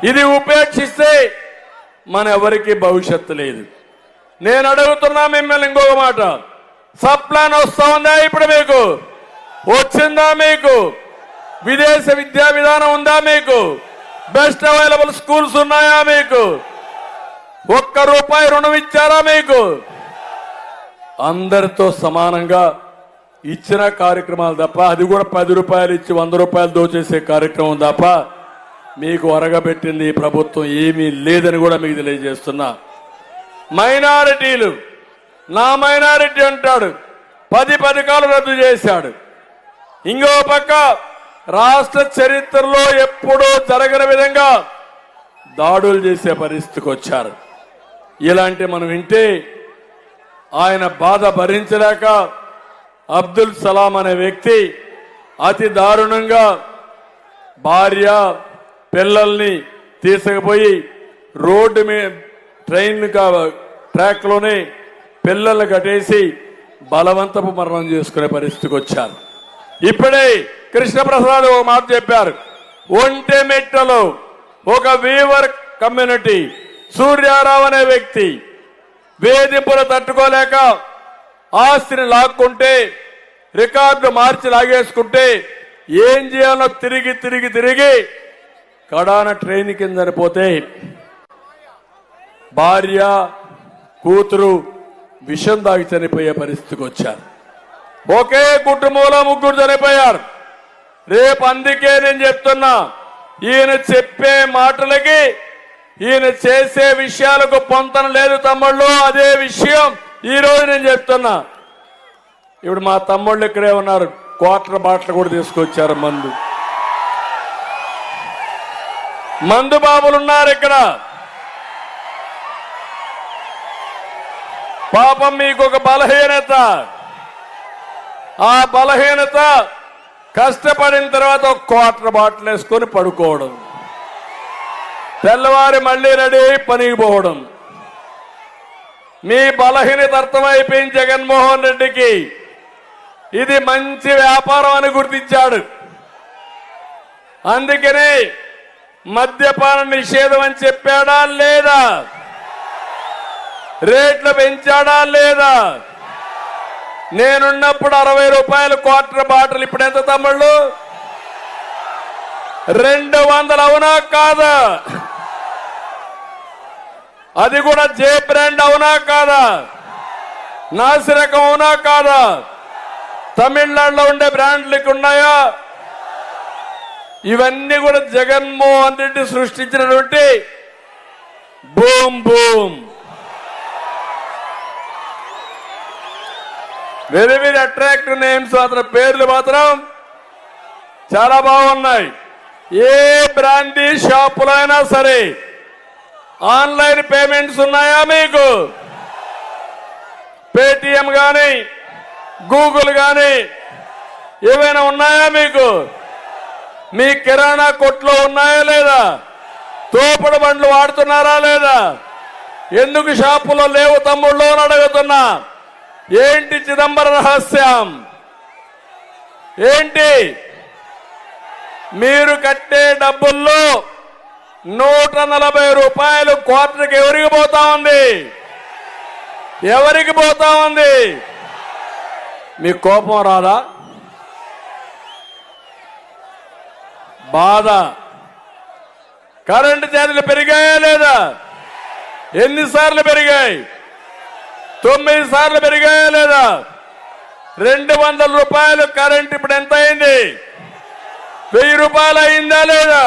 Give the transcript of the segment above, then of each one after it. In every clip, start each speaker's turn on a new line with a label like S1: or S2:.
S1: ఇది ఉపేక్షిస్తే మన ఎవరికి భవిష్యత్తు లేదు. నేను అడుగుతున్నా మిమ్మల్ని ఇంకొక మాట, సబ్ ప్లాన్ వస్తా ఉందా? ఇప్పుడు మీకు వచ్చిందా? మీకు విదేశ విద్యా విధానం ఉందా? మీకు బెస్ట్ అవైలబుల్ స్కూల్స్ ఉన్నాయా? మీకు ₹1 రుణం ఇచ్చారా? మీకు అందరితో సమానంగా ఇచ్చిన కార్యక్రమాలు తప్ప, అది కూడా ₹10 ఇచ్చి ₹100 దోచేసే కార్యక్రమం తప్ప మీకు అరగబెట్టింది ఈ ప్రభుత్వం ఏమీ లేదని కూడా మీకు తెలియజేస్తున్నా. మైనారిటీలు, నా మైనారిటీ అంటాడు, 10 పథకాలు రద్దు చేశాడు. ఇంకో పక్క రాష్ట్ర చరిత్రలో ఎప్పుడూ జరగని విధంగా దాడులు చేసే పరిస్థితికి వచ్చారు. ఇలాంటి మనం వింటే ఆయన బాధ భరించలేక అబ్దుల్ సలాం అనే వ్యక్తి అతి దారుణంగా భార్య పిల్లల్ని తీసుకుపోయి రోడ్డు మీద ట్రైన్ ట్రాక్ లోనే పిల్లల్ని కట్టేసి బలవంతపు మరణం చేసుకునే పరిస్థితికి వచ్చారు. ఇప్పుడే కృష్ణప్రసాద్ ఒక మాట చెప్పారు. ఒంటెమిట్టలో ఒక వీవర్ కమ్యూనిటీ సూర్యారావు అనే వ్యక్తి వేధింపులు తట్టుకోలేక ఆస్తిని లాక్కుంటే, రికార్డు మార్చి లాగేసుకుంటే ఏం చేయాలో తిరిగి తిరిగి తిరిగి కడాన ట్రైన్ కింద చనిపోతే భార్య కూతురు విషం దాగి చనిపోయే పరిస్థితికి వచ్చారు. ఒకే కుటుంబంలో 3 చనిపోయారు. రేపు అందుకే నేను చెప్తున్నా, ఈయన చెప్పే మాటలకి ఈయన చేసే విషయాలకు పొంతన లేదు తమ్ముళ్ళు. అదే విషయం ఈ రోజు నేను చెప్తున్నా. ఇప్పుడు మా తమ్ముళ్ళు ఇక్కడే ఉన్నారు, క్వార్టర్ బాటిల్ కూడా తీసుకొచ్చారు. మందు బాబులు ఉన్నారు ఇక్కడ. పాపం మీకు ఒక బలహీనత, ఆ బలహీనత కష్టపడిన తర్వాత ఒక క్వార్టర్ బాటిల్ వేసుకొని పడుకోవడం, తెల్లవారి మళ్లీ రెడీ అయి పనికి పోవడం. మీ బలహీనత అర్థమైపోయింది జగన్మోహన్ రెడ్డికి. ఇది మంచి వ్యాపారం అని గుర్తించాడు. అందుకనే మద్యపాన నిషేధం అని చెప్పాడా లేదా? రేట్లు పెంచాడా లేదా? నేనున్నప్పుడు ₹60 క్వార్టర్ బాటిల్, ఇప్పుడు ఎంత తమ్ముళ్ళు? 200. అవునా కాదా? అది కూడా జే బ్రాండ్ అవునా కాదా? నాసిరకం అవునా కాదా? తమిళనాడులో ఉండే బ్రాండ్లకు ఉన్నాయా? ఇవన్నీ కూడా జగన్మోహన్ రెడ్డి సృష్టించినటువంటి boom boom, very very attractive names. మాత్రం పేర్లు మాత్రం చాలా బాగున్నాయి. ఏ బ్రాండీ షాపులో అయినా సరే ఆన్లైన్ పేమెంట్స్ ఉన్నాయా మీకు? పేటిఎం కానీ గూగుల్ కానీ ఏవైనా ఉన్నాయా మీకు? మీ కిరాణా కొట్లో ఉన్నాయా లేదా? తోపుడు బండ్లు వాడుతున్నారా లేదా? ఎందుకు షాపులో లేవు తమ్ముళ్ళు అని అడుగుతున్నా. ఏంటి చిదంబరం రహస్యం ఏంటి? మీరు కట్టే డబ్బుల్లో ₹140 క్వార్టర్కి ఎవరికి పోతా ఉంది? ఎవరికి పోతా ఉంది? మీకు కోపం రాదా? బాధ. కరెంటు ఛార్జీలు పెరిగాయా లేదా? ఎన్నిసార్లు పెరిగాయి? 9 సార్లు పెరిగాయా లేదా? ₹200 కరెంట్ ఇప్పుడు ఎంత అయింది? ₹1000 అయిందా లేదా?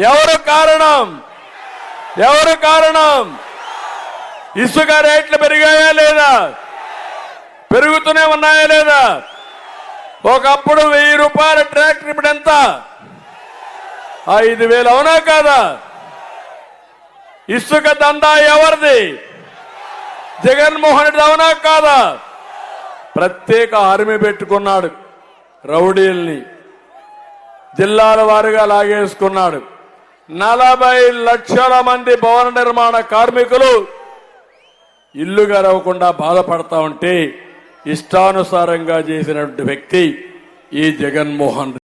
S1: ఎవరు కారణం? ఎవరు కారణం? ఇసుక రేట్లు పెరిగాయా లేదా? పెరుగుతూనే ఉన్నాయా లేదా? ఒకప్పుడు ₹1000 ట్రాక్టర్ ఇప్పుడు ఎంత? 5000. అవునా కాదా? ఇసుక దందా ఎవరిది? జగన్మోహన్ రెడ్డి. అవునా కాదా? ప్రత్యేక ఆర్మీ పెట్టుకున్నాడు, రౌడీల్ని జిల్లాల వారీగా లాగేసుకున్నాడు. 40 లక్షల మంది భవన నిర్మాణ కార్మికులు ఇల్లు గడవకుండా బాధపడతా ఉంటే ఇష్టానుసారంగా చేసినటువంటి వ్యక్తి ఈ జగన్మోహన్ రెడ్డి.